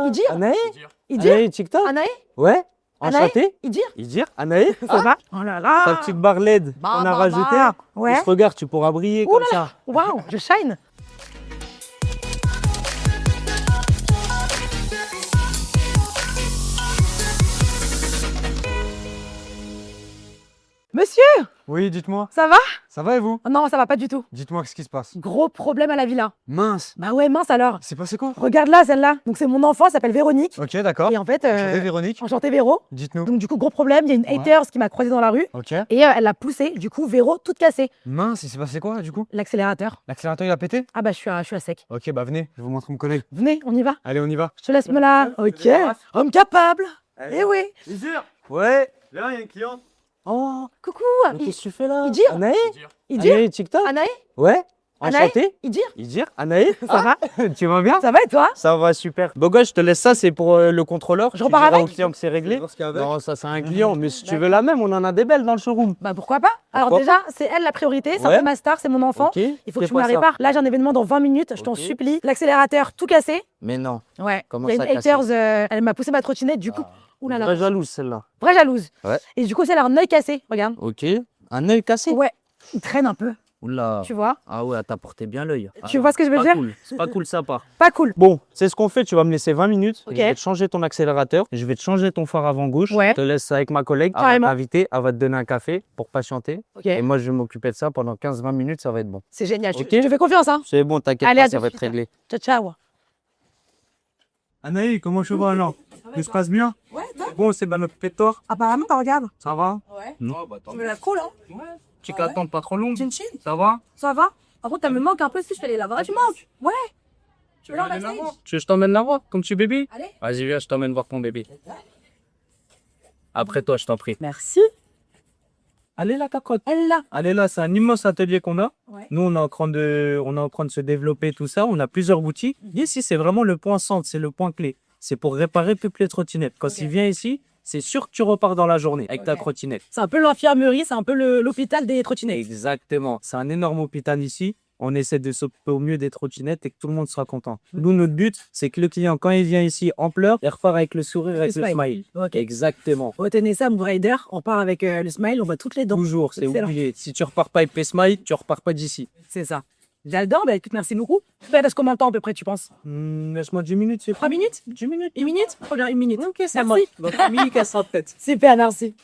Idir Anaë Idir Anaë TikTok Anaë Ouais. Anaë Enchanté. Idir Idir Anaë Ça va Oh là là Ta petite barre LED Bah, qu'on a bah, rajoutée. bah. Ouais. Regarde, tu pourras briller Ouh comme là ça. là Waouh, je shine. Monsieur, Oui, dites-moi. ça va Ça va et vous? Oh non, ça va pas du tout. Dites-moi ce qui se passe. Gros problème à la villa. Mince. Bah ouais, mince alors. C'est passé quoi? Regarde là, celle-là. Donc c'est mon enfant, elle s'appelle Véronique. Ok, d'accord. Et en fait, Enchantée, Véronique. enchantée Véro. Dites-nous. Donc du coup, gros problème, il y a une Ouais. haters qui m'a croisée dans la rue. Ok. Et elle l'a poussée, du coup, Véro, toute cassée. Mince, il s'est passé quoi du coup? L'accélérateur. L'accélérateur il a pété? Ah bah je suis à sec. Ok, bah venez, je vais vous montrer mon collègue. Venez, on y va. Allez, on y va. Je te laisse me là. Ok. Homme capable. Eh oui. Idir, Ouais. là, il y a une cliente. Oh, Coucou. mais qu'est-ce que tu fais là? Idir Anaë Idir Anaë TikTok Anaë Ouais. Anaë Enchanté. Idir Idir Anaë Ça va Tu vas bien? Ça va et toi? Ça va super. Bon gars, je te laisse ça, c'est pour le contrôleur. Je Tu repars diras avec au client que c'est réglé. Voir ce qu'il y a avec. Non, ça c'est un client, mais si tu veux la même, on en a des belles dans le showroom. Bah pourquoi pas? Alors Pourquoi déjà, c'est elle la priorité, c'est un Ouais. peu ma star, c'est mon enfant. Ok. Il faut que Fais tu me la pas ça. répares. Là, j'ai un événement dans 20 minutes, je t'en Ok. supplie. L'accélérateur tout cassé. Mais non. Ouais. Comment Il y a ça, une cassé haters, elle m'a poussé ma trottinette, du coup. Ouh là Très là. jalouse celle-là. Vraie jalouse. Ouais. Et du coup, c'est elle a un œil cassé, regarde. Ok. Un œil cassé. Ouais. Il traîne un peu, Oula. tu vois. Ah ouais, t'as porté bien l'œil. Tu vois ce que je veux dire? Cool. C'est pas cool ça part. Pas cool. Bon, c'est ce qu'on fait. Tu vas me laisser 20 minutes. Ok. Je vais te changer ton accélérateur. Je vais te changer ton phare avant gauche. Ouais. Je te laisse avec ma collègue. Elle va Carrément. t'inviter. Elle va te donner un café pour patienter. Ok. Et moi, je vais m'occuper de ça pendant 15-20 minutes. Ça va être bon. C'est génial. Ok. Je te fais confiance, hein. C'est bon, t'inquiète Allez, pas, à ça tout va de être suite. réglé. Ciao, ciao. Anaï, comment tu vas alors? Tout se passe bien? Ouais, toi? Bon, c'est dans notre pétoire. Apparemment, t'en regardes. Ça va? Ouais. Non, bah Tu me la cool, hein. Tu Ah ouais. t'attends pas trop long. Chin chin. Ça va? Ça va? Par contre, elle me manque un peu si je fais les lavages. Tu manques? Ouais. Tu veux là, on aller la backstage? voir? Tu veux que je t'emmène la voir, comme tu bébé? Allez. Vas-y, viens, je t'emmène voir ton bébé. Après toi, je t'en prie. Merci. Allez là, ta crotte. Elle est là. Allez là, c'est un immense atelier qu'on a. Ouais. Nous, on est en train de se développer tout ça. On a plusieurs boutiques. Ici, c'est vraiment le point centre, c'est le point clé. C'est pour réparer toutes les trottinettes. Quand Ok. il vient ici, c'est sûr que tu repars dans la journée avec ta Ok. trottinette. C'est un peu l'infirmerie, c'est un peu l'hôpital des trottinettes. Exactement. C'est un énorme hôpital ici. On essaie de s'occuper au mieux des trottinettes et que tout le monde sera content. Nous, notre but, c'est que le client, quand il vient ici en pleurs, il repart avec le sourire, avec le smile. Ok. Exactement. Retenez ça, Move Rider. On part avec le smile, on voit toutes les dents. Toujours, c'est Excellent. oublié. Si tu repars pas avec le smile, tu repars pas d'ici. C'est ça. J'adore, bah écoute, merci beaucoup. Ça reste combien de temps à peu près, tu penses? Laisse-moi 10 minutes, c'est 3 minutes? 10 minutes? 1 minute? Faut bien 1 minute. Ok, ça merci. Donc, Mini casse sa tête. Super, merci.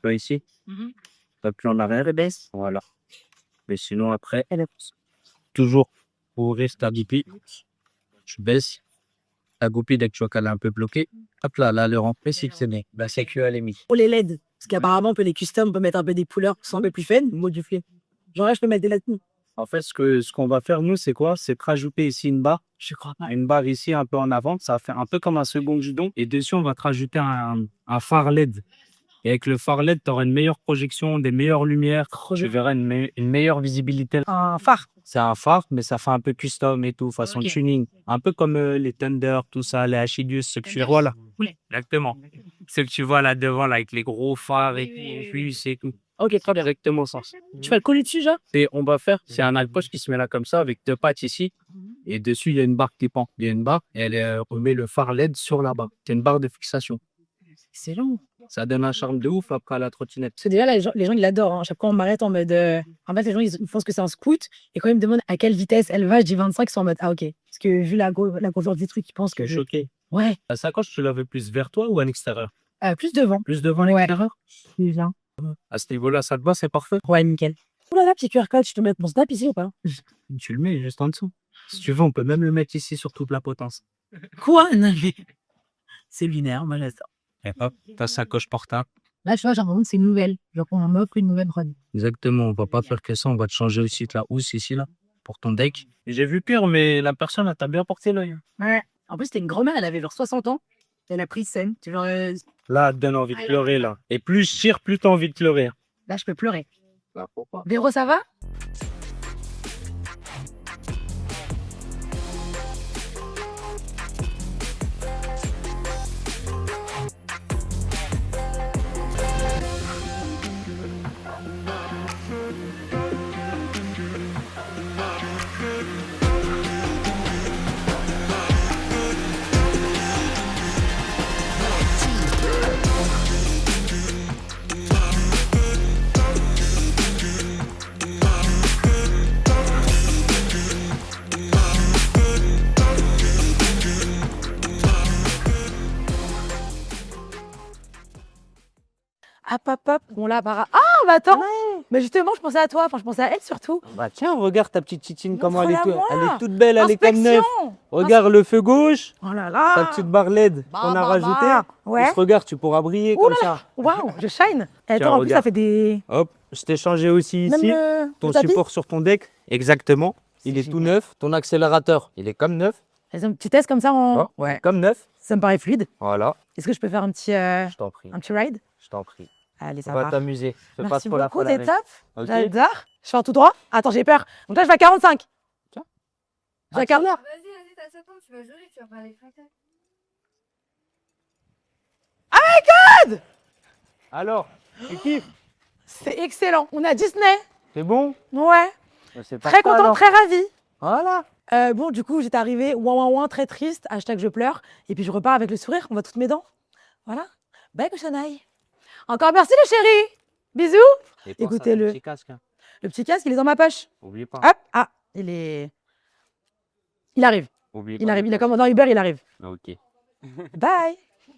plan ici. Mhm. T'appuies en arrière. Je baisse. Voilà. Mais sinon, après, Elle est... toujours pour ouvrir ta goupille, tu baisses ta goupille dès que tu vois qu'elle est un peu bloquée. Hop là, le rempli, c'est né. Bah, c'est que elle est mise. Pour les LED, parce qu'apparemment, on peut les custom, on peut mettre un peu des couleurs qui sont un peu plus fun, modifier. Genre là, je peux mettre des LED. En fait, ce qu'on va faire, nous, c'est quoi? C'est de rajouter ici une barre. Je crois pas. Une barre ici, un peu en avant. Ça va faire un peu comme un second guidon. Et dessus, on va te rajouter un phare LED. Et avec le phare LED, tu auras une meilleure projection, des meilleures lumières. Tu verras une meilleure visibilité. Un phare. C'est un phare, mais ça fait un peu custom et tout, façon Ok. tuning. Un peu comme les Thunder, tout ça, les Achidius, ceux que tu vois là. Oui. Exactement. Ceux que tu vois là devant, là, avec les gros phares et Oui. plus et tout. Ok, très bien. Exactement ça. Tu vas le coller dessus, genre? Et on va faire, c'est un alpoche qui se met là comme ça, avec deux pattes ici. Et dessus, il y a une barre qui pend. Il y a une barre et on met le phare LED sur la barre. C'est une barre de fixation. Excellent. Ça donne un charme de ouf après à la trottinette. Parce que déjà, les gens ils l'adorent. Hein. Chaque fois, on m'arrête en mode. En fait, les gens, ils pensent que c'est un scoot. Et quand ils me demandent à quelle vitesse elle va, je dis 25, ils sont en mode. Ah, ok. Parce que vu la grosseur du truc, ils pensent que. Je suis choqué. Ouais. La sacoche, tu l'avais plus vers toi ou à l'extérieur? Plus devant. Plus devant Ouais. l'extérieur? C'est bien. À ce niveau-là, ça te va, c'est parfait. Ouais, nickel. Oh là là, petit QR code, je te mets mon snap ici ou pas? Tu le mets juste en dessous. Si tu veux, on peut même le mettre ici sur toute la potence. Quoi? Non, mais. C'est lunaire, moi, j'adore. Et hop, ta sacoche portable. Là, tu vois, j'ai l'impression que c'est une nouvelle. Genre, on m'offre une nouvelle run. Exactement, on va pas faire que ça, on va te changer aussi la housse ici, là, pour ton deck. J'ai vu pire, mais la personne, elle t'a bien porté l'œil. Ouais. En plus, c'était une grand-mère, elle avait genre 60 ans. Elle a pris scène. Tu vois, Là, elle te donne envie de pleurer, là. Et plus je tire, plus t'as envie de pleurer. là, je peux pleurer. Là, pourquoi? Véro, ça va? Hop. Bon, là, bah bah attends. Mais justement, je pensais à toi. Enfin, je pensais à elle surtout. Bah tiens, regarde ta petite titine, comment elle est, Montre-la-moi. elle est toute belle, elle est comme neuve. Inspection. Regarde le feu gauche, Oh là là. ta petite barre LED Bah, qu'on a bah, rajoutée. bah. Ouais. Puis regarde, tu pourras briller Ouh comme là ça. Waouh, je shine. Et Tiens, attends, en plus, ça regarde. fait des. Hop, je t'ai changé aussi Même ici le ton tapis. support sur ton deck. Exactement. Il est tout neuf. Ton accélérateur, il est comme neuf. Elles ont un petit test comme ça en. Oh, Ouais. Comme neuf. Ça me paraît fluide. Voilà, Est-ce que je peux faire un petit je t'en prie. ride? Je t'en prie. Allez, ça On va va. t'amuser. Fais pas Merci trop la beaucoup, folle t'es avec. top. Ok. J'adore. Je fais un tout droit. Attends, j'ai peur. Donc là, je vais à 45. Tiens. J'ai à 40. Vas-y, t'as 7 ans, tu vas jouer, tu vas pas aller flatter. Alors, tu kiffes? C'est excellent. On est à Disney. C'est bon? Ouais. Bah, c'est Très parfait, content, alors. très ravie. Voilà. Bon, du coup, j'étais arrivée, ouin, très triste, hashtag je pleure. Et puis je repars avec le sourire, on voit toutes mes dents. Voilà. Bye, cochonaille. Encore merci, le chéri. Bisous. Et pense à Écoutez-le. ton petit casque, hein. Le petit casque, il est dans ma poche. Oublie pas. Hop. Ah, il est. Il arrive. Oublie Il pas arrive. le Il a casque. commandé en Uber, il arrive. Ok. Bye.